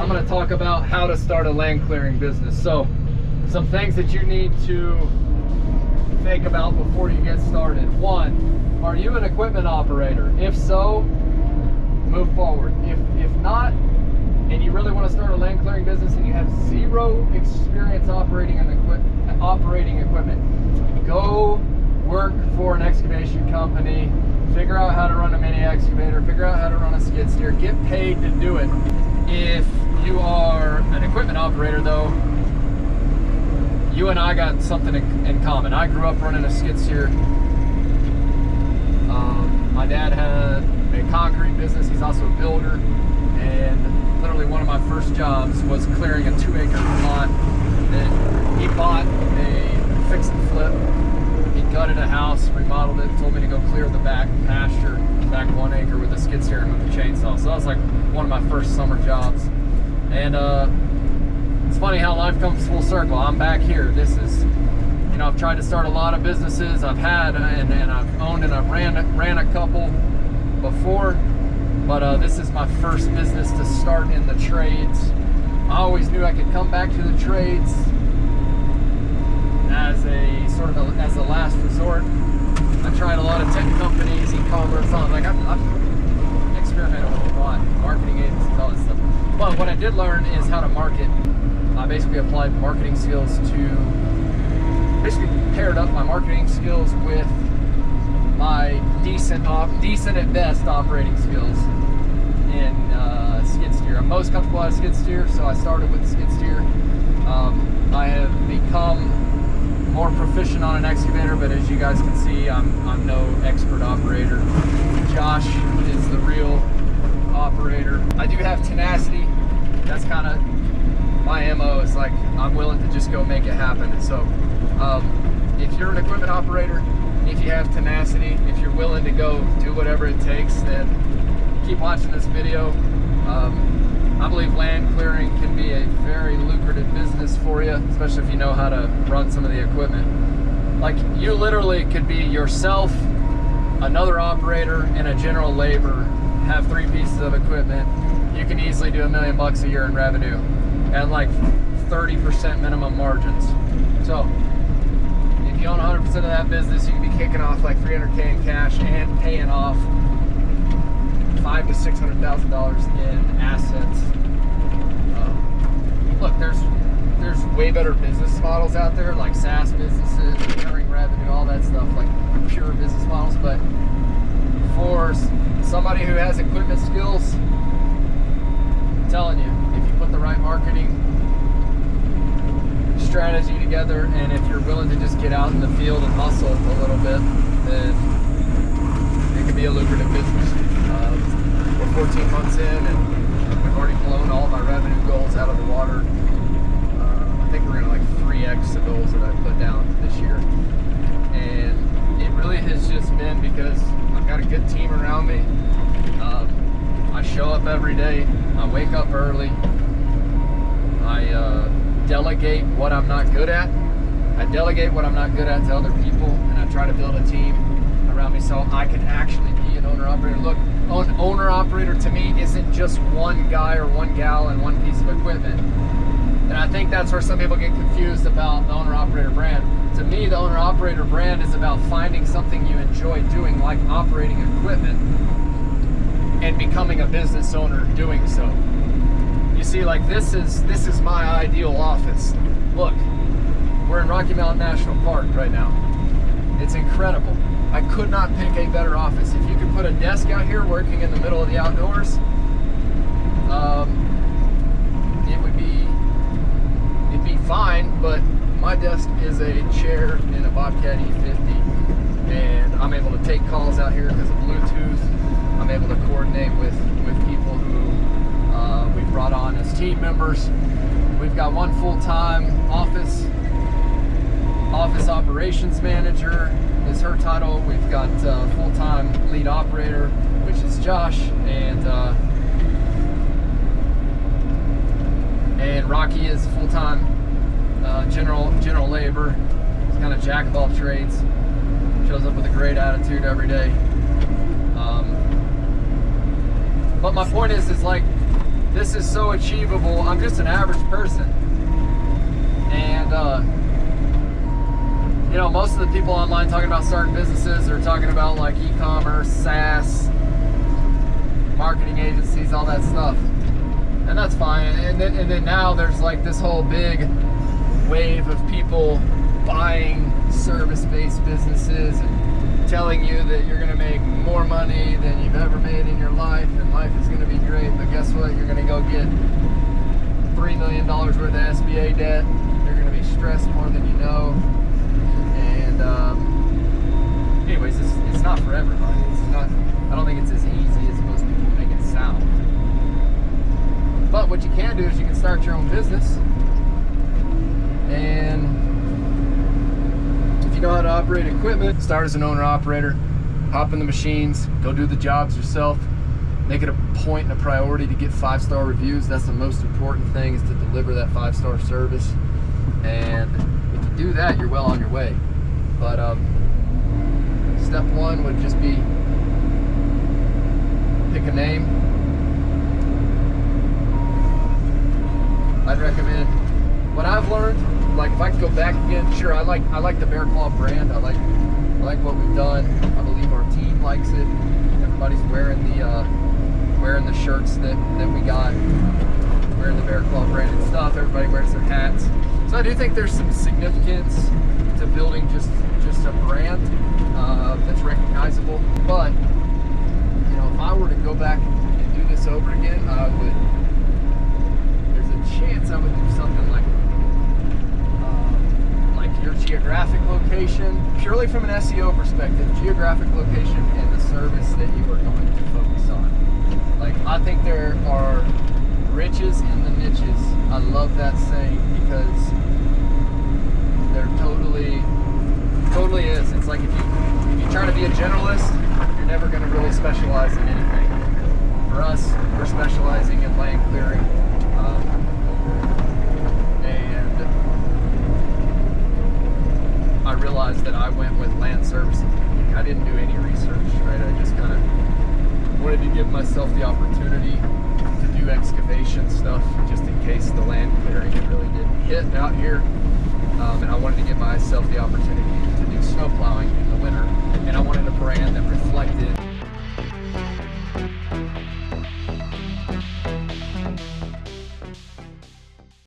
I'm going to talk about how to start a land clearing business. So some things that you need to think about before you get started. One, are you an equipment operator? If so, move forward. If not, and you really want to start a land clearing business and you have zero experience operating equipment, go work for an excavation company, figure out how to run a mini excavator, figure out how to run a skid steer, get paid to do it. If you are an equipment operator though, you and I got something in common. I grew up running a skid steer. My dad had a concrete business. He's also a builder, and literally one of my first jobs was clearing a 2-acre lot that he bought a fix and flip. He gutted a house, remodeled it, told me to go clear the back pasture, back 1 acre with a skid steer and with a chainsaw. So that was like one of my first summer jobs. And it's funny how life comes full circle. I'm back here. This is, you know, I've tried to start a lot of businesses. I've had and I've owned and I've ran a couple before, but this is my first business to start in the trades. I always knew I could come back to the trades as a sort of as a last resort. I tried a lot of tech companies, e-commerce, like I've experimented with a lot, marketing agencies, all that stuff. But what I did learn is how to market. I basically applied marketing skills to, basically paired up my marketing skills with my decent at best operating skills in skid steer. I'm most comfortable at a skid steer, so I started with the skid steer. I have become more proficient on an excavator, but as you guys can see, I'm no expert operator. Josh is the real operator. I do have tenacity. That's kind of my MO, is like I'm willing to just go make it happen. And so if you're an equipment operator, if you have tenacity, if you're willing to go do whatever it takes, then keep watching this video. I believe land clearing can be a very lucrative business for you, especially if you know how to run some of the equipment. Like, you literally could be yourself, another operator, and a general labor, have 3 pieces of equipment. You can easily do $1 million a year in revenue at like 30% minimum margins. So if you own 100% of that business, you can be kicking off like $300K in cash and paying off $500,000 to $600,000 in assets. Look, there's way better business models out there, like SaaS businesses, recurring revenue, all that stuff, like pure business models. But for somebody who has equipment skills, I'm telling you, if you put the right marketing strategy together, and if you're willing to just get out in the field and hustle a little bit, then it can be a lucrative business. We're 14 months in, and we've already blown all my revenue goals out of the water. I think we're gonna like 3x the goals that I put down this year, and it really has just been because I've got a good team around me. I show up every day. I wake up early. I delegate what I'm not good at. I delegate what I'm not good at to other people, and I try to build a team around me so I can actually be an owner-operator. Look, an owner-operator to me isn't just one guy or one gal and one piece of equipment. And I think that's where some people get confused about the owner-operator brand. To me, the owner-operator brand is about finding something you enjoy doing, like operating equipment, and becoming a business owner doing so. You see, like this is my ideal office. Look, we're in Rocky Mountain National Park right now. It's incredible. I could not pick a better office. If you could put a desk out here working in the middle of the outdoors, it'd be fine, but my desk is a chair in a Bobcat E50, and I'm able to take calls out here because of Bluetooth. I'm able to coordinate with people who we've brought on as team members. We've got one full-time office operations manager is her title. We've got full-time lead operator, which is Josh, and Rocky is full-time general labor. He's kind of jack of all trades. Shows up with a great attitude every day. But my point is like, this is so achievable. I'm just an average person. And, you know, most of the people online talking about starting businesses are talking about like e-commerce, SaaS, marketing agencies, all that stuff. And that's fine. And then now there's like this whole big wave of people buying service-based businesses and telling you that you're going to make more money than you've ever made in your life, and life is going to be great. But guess what? You're going to go get $3 million worth of SBA debt. You're going to be stressed more than you know. And anyways, it's not for everybody. It's not. I don't think it's as easy as most people make it sound. But what you can do is you can start your own business, and if you know how to operate equipment, start as an owner-operator, hop in the machines, go do the jobs yourself, make it a point and a priority to get 5-star reviews. That's the most important thing, is to deliver that 5-star service. And if you do that, you're well on your way. But step one would just be pick a name. I'd recommend, what I've learned, like if I could go back again, sure, I like the Bear Claw brand. I like what we've done. I believe our team likes it. Everybody's wearing the shirts that we got, wearing the Bear Claw branded stuff. Everybody wears their hats. So I do think there's some significance to building just a brand that's recognizable. But you know, if I were to go back and do this over again, I would. There's a chance I would do something like your geographic location, purely from an SEO perspective, geographic location and the service that you are going to focus on. Like, I think there are riches in the niches. I love that saying, because there totally is. It's like if you try to be a generalist, you're never going to really specialize in anything. For us, we're specializing in land clearing, and I realized that I went with land services. I didn't do any research, right? I just kind of wanted to give myself the opportunity to do excavation stuff, just in case the land clearing really didn't hit out here. And I wanted to give myself the opportunity to do snow plowing in the winter. And I wanted a brand that reflected